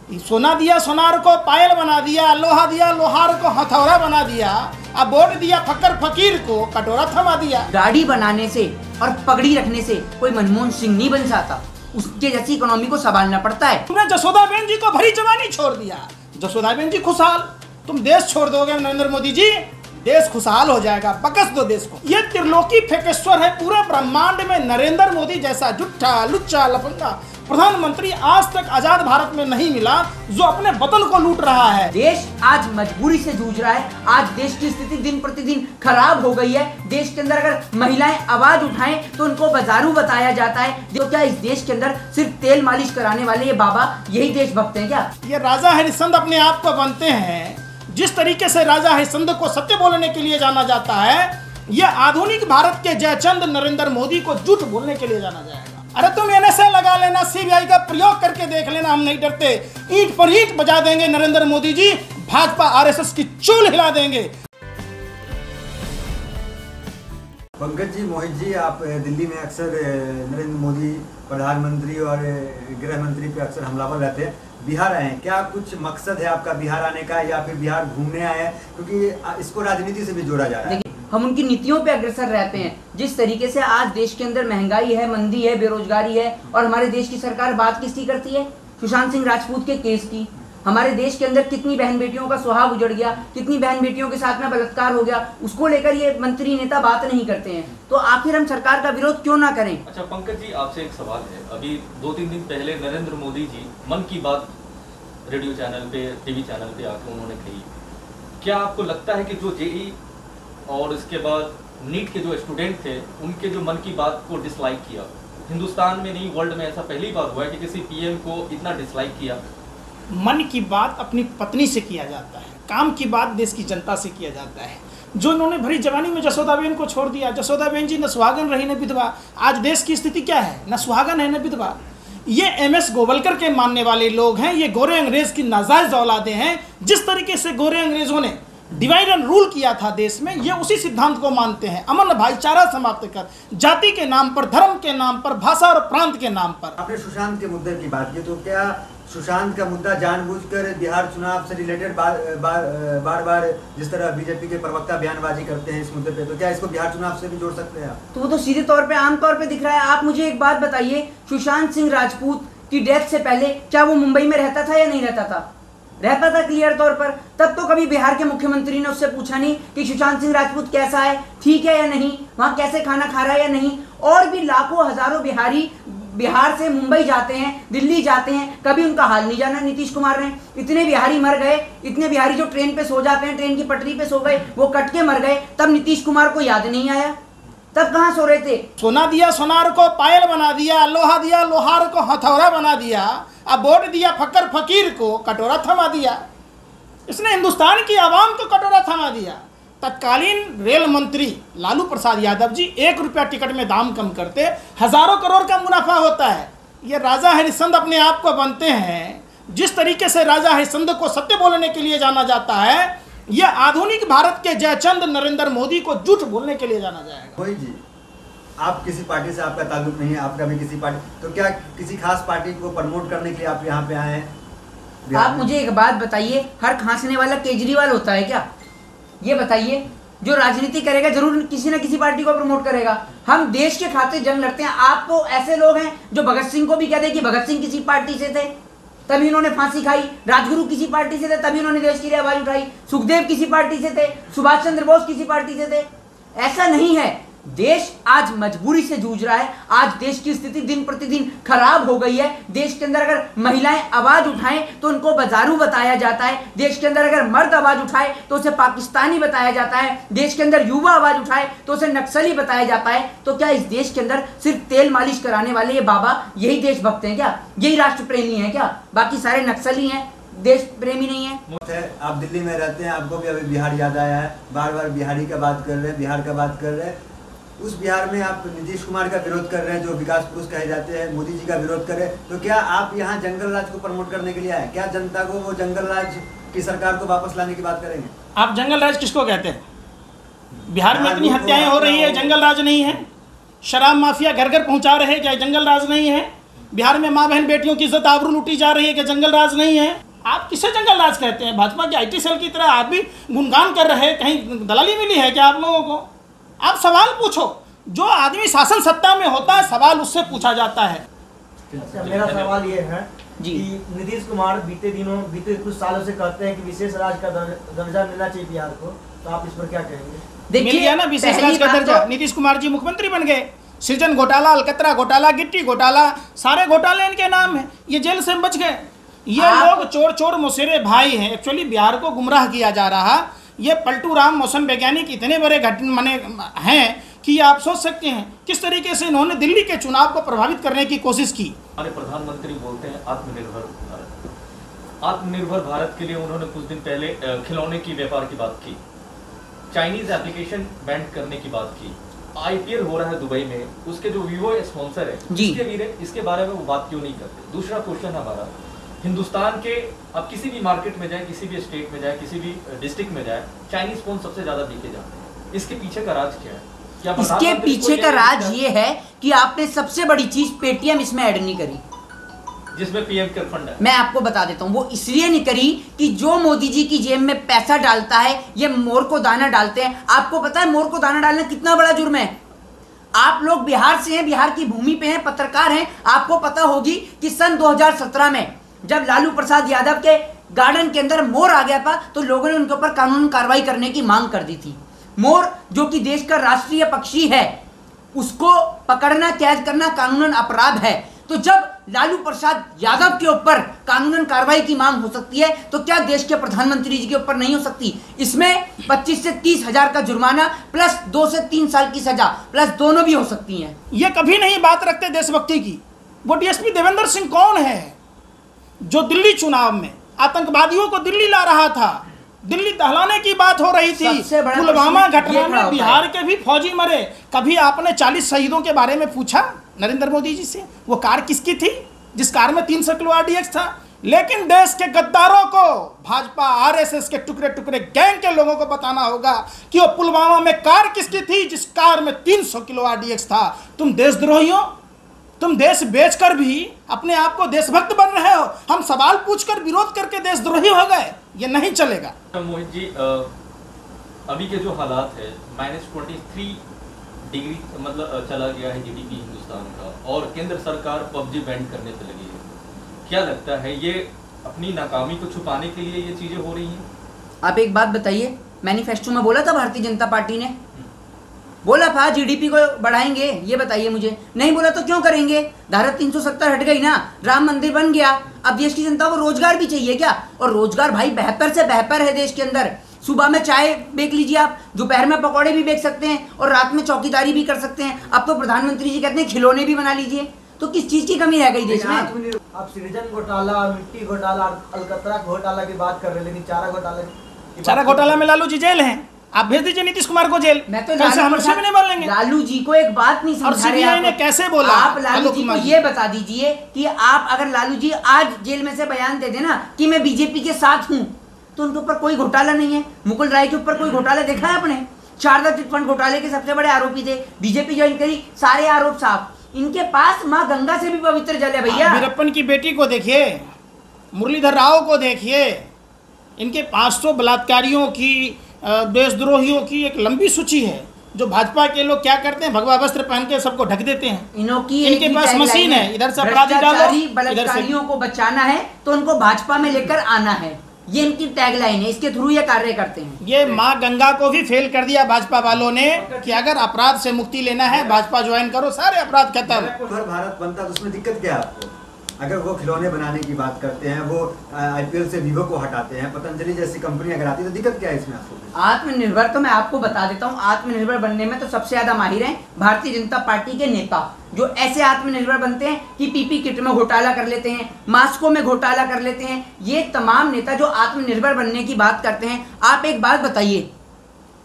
सोना दिया सोनार को पायल बना दिया, लोहा दिया लोहार को हथौड़ा बना दिया, अब वोट दिया फकर फकीर को कटोरा थमा दिया। दाढ़ी बनाने से और पगड़ी रखने से कोई मनमोहन सिंह नहीं बन जाता, उसके जैसी इकोनॉमी को संभालना पड़ता है। तुमने जसोदाबेन जी को भरी जवानी छोड़ दिया, जसोदाबेन जी खुशहाल, तुम देश छोड़ दोगे नरेंद्र मोदी जी, देश खुशहाल हो जाएगा, बकस दो देश को। ये त्रिलोकी फेकेश्वर है, पूरे ब्रह्मांड में नरेंद्र मोदी जैसा जुट्ठा लुच्चा लफंगा प्रधानमंत्री आज तक आजाद भारत में नहीं मिला जो अपने वतन को लूट रहा है। देश आज मजबूरी से जूझ रहा है, आज देश की स्थिति दिन प्रतिदिन खराब हो गई है। देश के अंदर अगर महिलाएं आवाज उठाएं तो उनको बाजारू बताया जाता है। तो क्या इस देश के अंदर सिर्फ तेल मालिश कराने वाले ये बाबा यही देशभक्त हैं क्या? ये राजा हरिश्चंद्र अपने आप को बनते हैं। जिस तरीके से राजा हरिश्चंद्र को सत्य बोलने के लिए जाना जाता है, ये आधुनिक भारत के जयचंद नरेंद्र मोदी को झूठ बोलने के लिए जाना जाएगा। अरे तुम एनएसए लगा लेना, सीबीआई का प्रयोग करके देख लेना, हम नहीं डरते। ईंट पर ईंट बजा देंगे नरेंद्र मोदी जी, भाजपा आरएसएस की चूल हिला देंगे। पंकज जी, मोहित जी, आप दिल्ली में अक्सर नरेंद्र मोदी प्रधानमंत्री और गृह मंत्री पे अक्सर हमलावर रहते हैं। बिहार आए हैं, क्या कुछ मकसद है आपका बिहार आने का, या फिर बिहार घूमने आए हैं? क्योंकि इसको राजनीति से भी जोड़ा जा रहा है। हम उनकी नीतियों पे अग्रसर रहते हैं। जिस तरीके से आज देश के अंदर महंगाई है, मंदी है, बेरोजगारी है, और हमारे देश की सरकार बात किसकी करती है? सुशांत सिंह राजपूत के केस की। हमारे देश के अंदर कितनी बहन बेटियों का सुहाग उजड़ गया, कितनी बहन बेटियों के साथ में बलात्कार हो गया, उसको लेकर ये मंत्री नेता बात नहीं करते हैं। तो आखिर हम सरकार का विरोध क्यों ना करें? अच्छा पंकज जी, आपसे एक सवाल है। अभी 2-3 दिन पहले नरेंद्र मोदी जी मन की बात रेडियो चैनल पे, टीवी चैनल पे आकर उन्होंने कही, क्या आपको लगता है कि जो जेई और इसके बाद नीट के जो स्टूडेंट थे उनके जो मन की बात को डिसलाइक किया, हिंदुस्तान में नहीं वर्ल्ड में ऐसा पहली बार हुआ है कि किसी पीएम को इतना डिसलाइक किया? मन की बात अपनी पत्नी से किया जाता है, काम की बात देश की जनता से किया जाता है। जो इन्होंने भरी जवानी में जसोदाबेन को छोड़ दिया, जसोदाबेन जी न सुहागन रही न विधवा। आज देश की स्थिति क्या है? न सुहागन है न विधवा। ये एमएस गोवलकर के मानने वाले लोग हैं, ये गोरे अंग्रेज की नाजायज औलादे हैं। जिस तरीके से गोरे अंग्रेजों ने डिवाइड एंड रूल किया था देश में, ये उसी सिद्धांत को मानते हैं। अमन भाईचारा समाप्त कर, जाति के नाम पर, धर्म के नाम पर, भाषा और प्रांत के नाम पर। आपने सुशांत के मुद्दे की बात की, तो क्या सुशांत का मुद्दा जानबूझकर बिहार चुनाव से रिलेटेड बार बार जिस तरह बीजेपी के प्रवक्ता बयानबाजी करते हैं इस मुद्दे पे, तो क्या इसको बिहार चुनाव से भी जोड़ सकते हैं आप? तो वो तो सीधे तौर पे आम तौर पे दिख रहा है। आप मुझे एक बात बताइए, सुशांत सिंह राजपूत की डेथ से पहले क्या वो मुंबई में रहता था या नहीं रहता था? रहता था क्लियर तौर पर। तब तो कभी बिहार के मुख्यमंत्री ने उससे पूछा नहीं कि सुशांत सिंह राजपूत कैसा है, ठीक है या नहीं, वहां कैसे खाना खा रहा है या नहीं। और भी लाखों हजारों बिहारी बिहार से मुंबई जाते हैं, दिल्ली जाते हैं, कभी उनका हाल नहीं जाना नीतीश कुमार ने। इतने बिहारी मर गए, इतने बिहारी जो ट्रेन पे सो जाते हैं, ट्रेन की पटरी पे सो गए, वो कट के मर गए, तब नीतीश कुमार को याद नहीं आया? तब कहाँ सो रहे थे? सोना दिया सोनार को पायल बना दिया, लोहा दिया लोहार को हथौड़ा बना दिया, अब वोट दिया फकर फकीर को कटोरा थमा दिया। इसने हिंदुस्तान की आवाम को कटोरा थमा दिया। तत्कालीन रेल मंत्री लालू प्रसाद यादव जी 1 रुपया टिकट में दाम कम करते, हजारों करोड़ का मुनाफा होता है। ये राजा हरिश्चंद्र अपने आप को बनते हैं। जिस तरीके से राजा हरिश्चंद्र को सत्य बोलने के लिए जाना जाता है, ये आधुनिक भारत के जयचंद नरेंद्र मोदी को झूठ बोलने के लिए जाना जाएगा। मोहित जी, आप किसी पार्टी से आपका ताल्लुक नहीं है, आपका भी किसी पार्टी, तो क्या किसी खास पार्टी को प्रमोट करने के लिए आप यहाँ पे आए हैं? आप मुझे एक बात बताइए, हर खांसने वाला केजरीवाल होता है क्या? ये बताइए, जो राजनीति करेगा जरूर किसी न किसी पार्टी को प्रमोट करेगा। हम देश के खातिर जंग लड़ते हैं। आप तो ऐसे लोग हैं जो भगत सिंह को भी कहते हैं कि भगत सिंह किसी पार्टी से थे तभी उन्होंने फांसी खाई, राजगुरु किसी पार्टी से थे तभी उन्होंने देश के लिए आवाज उठाई, सुखदेव किसी पार्टी से थे, सुभाष चंद्र बोस किसी पार्टी से थे। ऐसा नहीं है। देश आज मजबूरी से जूझ रहा है, आज देश की स्थिति दिन प्रतिदिन खराब हो गई है। देश के अंदर अगर महिलाएं आवाज उठाएं तो उनको बाजारू बताया जाता है। देश के अंदर अगर मर्द आवाज उठाए तो उसे पाकिस्तानी बताया जाता है। देश के अंदर युवा आवाज उठाए तो उसे नक्सली बताया जाता है। तो क्या इस देश के अंदर सिर्फ तेल मालिश कराने वाले ये बाबा यही देशभक्त हैं क्या? यही राष्ट्र प्रेमी हैं क्या? बाकी सारे नक्सली हैं, देश प्रेमी नहीं है। आप दिल्ली में रहते हैं, आपको भी अभी बिहार याद आया है, बार बार बिहारी का बात कर रहे हैं, बिहार का बात कर रहे हैं। उस बिहार में आप नीतीश कुमार का विरोध कर रहे हैं, जो विकास पुरुष कहे जाते हैं, मोदी जी का विरोध कर रहे हैं। तो क्या आप यहाँ जंगल राज को प्रमोट करने के लिए आए? क्या जनता को वो जंगल राज की सरकार को वापस लाने की बात करेंगे? आप जंगल राज किसको कहते हैं? बिहार में इतनी हत्याएं हो रही है, जंगल राज नहीं है? शराब माफिया घर घर पहुंचा रहे, क्या जंगल राज नहीं है? बिहार में माँ बहन बेटियों की इज्जत आबरू लूटी जा रही है कि जंगल राज नहीं है। आप किसे जंगल राज कहते हैं? भाजपा के IT सेल की तरह आप भी गुणगान कर रहे हैं, कहीं दलाली मिली है क्या आप लोगों को? आप सवाल पूछो, जो आदमी शासन सत्ता में होता है सवाल उससे पूछा जाता है। अच्छा, मेरा सवाल ये है जी। कि नीतीश कुमार बीते कुछ सालों से कहते हैं कि विशेष राज्य का दर्जा मिलना चाहिए बिहार को, तो आप इस पर क्या कहेंगे? मिल गया ना विशेष राज्य का दर्जा। नीतीश कुमार जी मुख्यमंत्री बन गए। सृजन घोटाला, अलकतरा घोटाला, गिट्टी घोटाला, सारे घोटाले इनके नाम हैं। ये जेल से बच गए। ये लोग चोर चोर मुसेरे भाई हैं। एक्चुअली बिहार को गुमराह किया जा रहा। ये पलटू राम मौसम वैज्ञानिक इतने बड़े माने हैं कि आप सोच सकते हैं किस तरीके से इन्होंने दिल्ली के चुनाव को प्रभावित करने की कोशिश की। हमारे प्रधानमंत्री बोलते हैं आत्मनिर्भर भारत। आत्मनिर्भर भारत के लिए उन्होंने कुछ दिन पहले खिलौने की व्यापार की बात की, चाइनीज एप्लीकेशन बैन करने की बात की। IPL हो रहा है दुबई में, उसके जो वीवो स्पॉन्सर है इसके बारे में वो बात क्यों नहीं करते? दूसरा क्वेश्चन हमारा, हिंदुस्तान के अब किसी भी मार्केट में जाए, किसी भी स्टेट में जाए, किसी भी डिस्ट्रिक्ट में जाए, चाइनीज फोन सबसे ज्यादा बिके जाते हैं। इसके पीछे का राज क्या है? क्या इसके पीछे का राज ये है कि आपने सबसे बड़ी चीज पेटीएम इसमें ऐड नहीं करी, जिसमें PM केयर फंड है। मैं आपको बता देता हूँ, वो इसलिए नहीं करी कि जो मोदी जी की जेब में पैसा डालता है ये मोर को दाना डालते हैं। आपको पता है मोर को दाना डालना कितना बड़ा जुर्म है? आप लोग बिहार से हैं, बिहार की भूमि पे हैं, पत्रकार हैं, आपको पता होगी कि सन 2017 में जब लालू प्रसाद यादव के गार्डन के अंदर मोर आ गया था तो लोगों ने उनके ऊपर कानून कार्रवाई करने की मांग कर दी थी। मोर जो कि देश का राष्ट्रीय पक्षी है, उसको पकड़ना, कैद करना कानूनन अपराध है। तो जब लालू प्रसाद यादव के ऊपर कानूनन कार्रवाई की मांग हो सकती है तो क्या देश के प्रधानमंत्री जी के ऊपर नहीं हो सकती? इसमें 25 से 30 हजार का जुर्माना प्लस 2 से 3 साल की सजा प्लस दोनों भी हो सकती हैं। ये कभी नहीं बात रखते देशभक्ति की। वो DSP देवेंद्र सिंह कौन है जो दिल्ली चुनाव में आतंकवादियों को दिल्ली ला रहा था? दिल्ली दहलाने की बात हो रही थी। पुलवामा घटना में बिहार के भी फौजी मरे। कभी आपने 40 शहीदों के बारे में पूछा नरेंद्र मोदी जी से? वो कार किसकी थी जिस कार में 300 किलो RDX था? लेकिन देश के गद्दारों को, भाजपा RSS के टुकड़े टुकड़े गैंग के लोगों को बताना होगा कि वो पुलवामा में कार किसकी थी जिस कार में 300 किलो RDX था। तुम देशद्रोहियों, तुम देश बेचकर भी अपने आप को देशभक्त बन रहे हो। हम सवाल पूछकर विरोध करके देशद्रोही हो गए, ये नहीं चलेगा। मोहित जी, अभी के जो हालात है, -23 डिग्री मतलब चला गया है GDP हिंदुस्तान का, और केंद्र सरकार PUBG बैन करने पे लगी है। क्या लगता है ये अपनी नाकामी को छुपाने के लिए ये चीजें हो रही हैं? आप एक बात बताइए, मैनिफेस्टो में बोला था भारतीय जनता पार्टी ने, बोला था GDP को बढ़ाएंगे, ये बताइए मुझे। नहीं बोला तो क्यों करेंगे? धारा 370 हट गई ना, राम मंदिर बन गया। अब देश की जनता को रोजगार भी चाहिए क्या? और रोजगार भाई बेहतर से बेहतर है देश के अंदर। सुबह में चाय बेच लीजिए आप, दोपहर में पकौड़े भी बेच सकते हैं और रात में चौकीदारी भी कर सकते हैं। अब तो प्रधानमंत्री जी कहते हैं खिलौने भी बना लीजिए। तो किस चीज की कमी रह गई देश में? आप सृजन घोटाला, मिट्टी घोटाला, अलकतरा घोटाला की बात कर रहे हैं, लेकिन चारा घोटाला में लालू जी जेल हैं। आप भेज दीजिए नीतीश कुमार को जेल। मैं तो नहीं बोल लेंगे। लालू जी को एक बात नहीं समझा रहे आप। ने कैसे बोला? आप लालू जी को ये बता दीजिए कि आप अगर लालू जी आज जेल में से बयान दे देना कि मैं बीजेपी के साथ हूं, तो उनके ऊपर कोई घोटाला नहीं है। मुकुल राय के ऊपर कोई घोटाला देखा है आपने? शारदा चिटफंड घोटाले के सबसे बड़े आरोपी थे, बीजेपी ज्वाइन करी, सारे आरोप साफ। इनके पास माँ गंगा से भी पवित्र जल है भैया। वीरप्पन की बेटी को देखिए, मुरलीधर राव को देखिए, इनके 500 बलात्कारियों की, देशद्रोहियों की एक लंबी सूची है। जो भाजपा के लोग क्या करते हैं, भगवा वस्त्र पहन के सबको ढक देते हैं। इनके पास मशीन है, इधर से अपराधी डालो, बलात्कारियों को बचाना है तो उनको भाजपा में लेकर आना है, ये इनकी टैगलाइन है। इसके थ्रू ये कार्य करते हैं। ये माँ गंगा को भी फेल कर दिया भाजपा वालों ने कि अगर अपराध से मुक्ति लेना है भाजपा ज्वाइन करो, सारे अपराध खत्म। भारत बनता तो उसमें दिक्कत क्या है आपको? अगर वो खिलौने बनाने की बात करते हैं, वो IPL से वीवो को हटाते हैं, पतंजलि जैसी कंपनी अगर आती है तो दिक्कत क्या है इसमें आपको? आत्मनिर्भर तो मैं आपको बता देता हूँ, आत्मनिर्भर बनने में तो सबसे ज्यादा माहिर हैं भारतीय जनता पार्टी के नेता, जो ऐसे आत्मनिर्भर बनते हैं कि PP किट में घोटाला कर लेते हैं, मास्कों में घोटाला कर लेते हैं। ये तमाम नेता जो आत्मनिर्भर बनने की बात करते हैं। आप एक बात बताइए,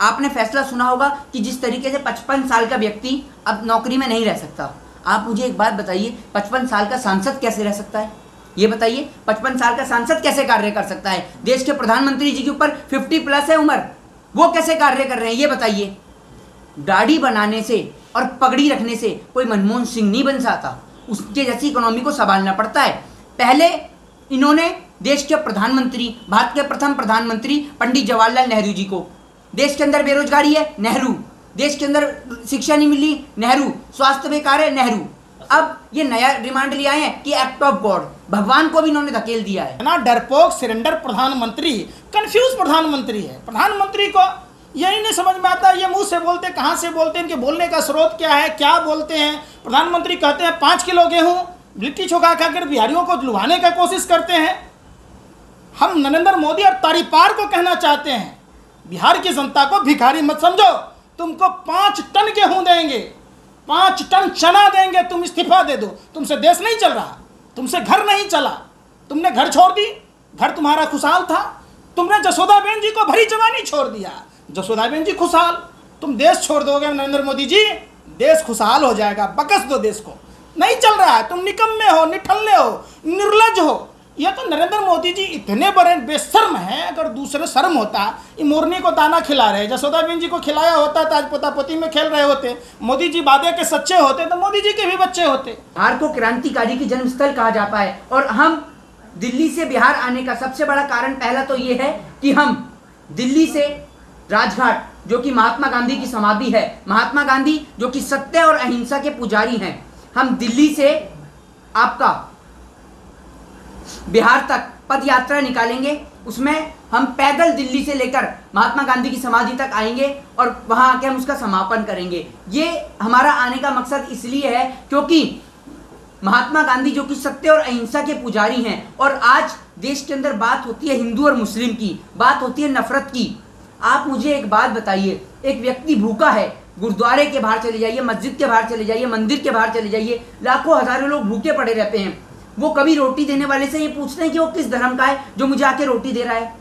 आपने फैसला सुना होगा कि जिस तरीके से 55 साल का व्यक्ति अब नौकरी में नहीं रह सकता। आप मुझे एक बात बताइए, 55 साल का सांसद कैसे रह सकता है? ये बताइए, 55 साल का सांसद कैसे कार्य कर सकता है? देश के प्रधानमंत्री जी के ऊपर 50+ है उम्र, वो कैसे कार्य कर रहे हैं ये बताइए। दाढ़ी बनाने से और पगड़ी रखने से कोई मनमोहन सिंह नहीं बन सकता। उसके जैसी इकोनॉमी को संभालना पड़ता है। पहले इन्होंने देश के प्रधानमंत्री, भारत के प्रथम प्रधानमंत्री पंडित जवाहरलाल नेहरू जी को, देश के अंदर बेरोजगारी है, नेहरू, देश के अंदर शिक्षा नहीं मिली, नेहरू, स्वास्थ्य बेकार है, नेहरू। अब ये नया रिमांड ले आए हैं कि एक्ट ऑफ गॉड, भगवान को भी इन्होंने धकेल दिया है ना। डरपोक सिलेंडर प्रधानमंत्री, कंफ्यूज प्रधानमंत्री है। प्रधानमंत्री को यही नहीं समझ में आता ये मुंह से बोलते कहाँ से बोलते हैं, इनके बोलने का स्रोत क्या है, क्या बोलते हैं। प्रधानमंत्री कहते हैं 5 किलो गेहूं लिट्टी चोखा खाकर बिहारियों को लुभाने का कोशिश करते हैं। हम नरेंद्र मोदी और तारीपार को कहना चाहते हैं, बिहार की जनता को भिखारी मत समझो। तुमको 5 टन गेहूं देंगे, 5 टन चना देंगे, तुम इस्तीफा दे दो। तुमसे देश नहीं चल रहा, तुमसे घर नहीं चला, तुमने घर छोड़ दी, घर तुम्हारा खुशहाल था। तुमने जसोदाबेन जी को भरी जवानी छोड़ दिया, जसोदाबेन जी खुशहाल, तुम देश छोड़ दोगे नरेंद्र मोदी जी, देश खुशहाल हो जाएगा, बकस दो देश को। नहीं चल रहा है, तुम निकम्मे हो, निठल्ले हो, निर्लज हो। ये तो नरेंद्र मोदी जी इतने बड़े बेशर्म हैं, अगर दूसरे शर्म होता, ये मोरनी को दाना खिला रहे, जसोदाबेन जी को खिलाया होता तो आज पोता पोती में खेल रहे होते। मोदी जी वादे के सच्चे होते तो मोदी जी के भी बच्चे होते। बिहार को क्रांतिकारी की जन्मस्थल कहा जाता है, और हम दिल्ली से बिहार आने का सबसे बड़ा कारण पहला तो ये है कि हम दिल्ली से राजघाट, जो कि महात्मा गांधी की समाधि है, महात्मा गांधी जो कि सत्य और अहिंसा के पुजारी हैं, हम दिल्ली से आपका बिहार तक पद यात्रा निकालेंगे। उसमें हम पैदल दिल्ली से लेकर महात्मा गांधी की समाधि तक आएंगे और वहां आके हम उसका समापन करेंगे। ये हमारा आने का मकसद इसलिए है क्योंकि महात्मा गांधी जो कि सत्य और अहिंसा के पुजारी हैं, और आज देश के अंदर बात होती है हिंदू और मुस्लिम की, बात होती है नफरत की। आप मुझे एक बात बताइए, एक व्यक्ति भूखा है, गुरुद्वारे के बाहर चले जाइए, मस्जिद के बाहर चले जाइए, मंदिर के बाहर चले जाइए, लाखों हजारों लोग भूखे पड़े रहते हैं। वो कभी रोटी देने वाले से ये पूछते हैं कि वो किस धर्म का है जो मुझे आके रोटी दे रहा है।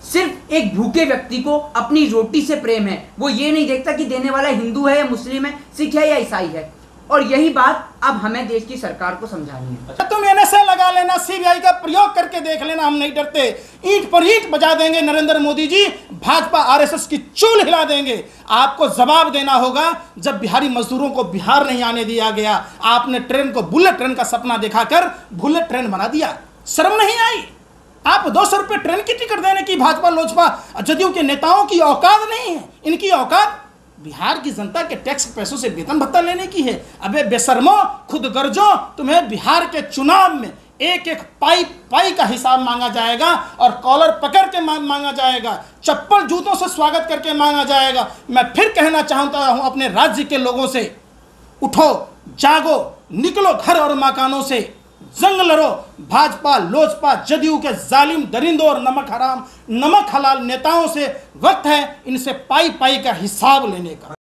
सिर्फ एक भूखे व्यक्ति को अपनी रोटी से प्रेम है, वो ये नहीं देखता कि देने वाला हिंदू है या मुस्लिम है, सिख है या ईसाई है। और यही बात अब हमें देश की सरकार को समझानी है। तुम एनएसए लगा लेना, सीबीआई का प्रयोग करके देख लेना, हम नहीं डरते। ईंट पर ईंट बजा देंगे नरेंद्र मोदी जी, भाजपा आरएसएस की चूल हिला देंगे। आपको जवाब देना होगा। जब बिहारी मजदूरों को बिहार नहीं आने दिया गया, आपने ट्रेन को बुलेट ट्रेन का सपना दिखाकर बुलेट ट्रेन बना दिया। शर्म नहीं आई? आप 200 रुपये ट्रेन की टिकट देने की भाजपा लोजपा जदयू के नेताओं की औकात नहीं है। इनकी औकात बिहार की जनता के टैक्स पैसों से वेतन भत्ता लेने की है। अबे बेशर्मो, खुद गर्जो, तुम्हें बिहार के चुनाव में एक एक पाई का हिसाब मांगा जाएगा और कॉलर पकड़ के मांगा जाएगा, चप्पल जूतों से स्वागत करके मांगा जाएगा। मैं फिर कहना चाहता हूं अपने राज्य के लोगों से, उठो, जागो, निकलो घर और मकानों से, जंग लड़ो भाजपा लोजपा जदयू के जालिम दरिंदों और नमक हराम नमक हलाल नेताओं से। वक्त है इनसे पाई का हिसाब लेने का।